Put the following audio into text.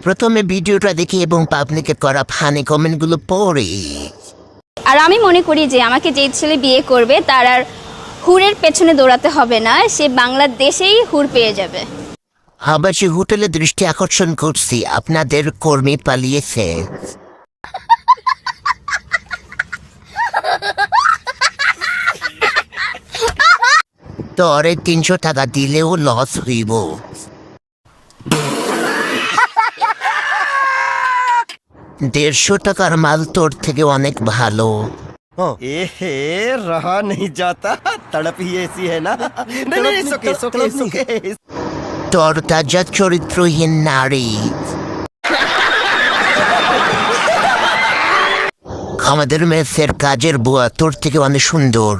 প্রথমে ভিডিওটা দেখি এবং পাবলিকে করা ফানি কমেন্টগুলো পড়ি। আর আমি মনে করি যে আমাকে যে ছেলে বিয়ে করবে তার আর হুরের পেছনে দৌড়াতে হবে না, সে বাংলাদেশেই হুর পেয়ে যাবে। আবার সে হোটেলে দৃষ্টি আকর্ষণ করছি, আপনাদের কর্মী পালিয়েছে। তরে 300 টাকা দিলেও লস হইব। 150 টাকার মাল তোর থেকে অনেক ভালো। एहे रहा नहीं जाता, तड़प ही ऐसी है ना। नहीं, सुके सुके सुके। তোর তাজা চরিত্রহীন নারী। আমাদের মেসের কাজের বুয়া তোর থেকে অনেক সুন্দর।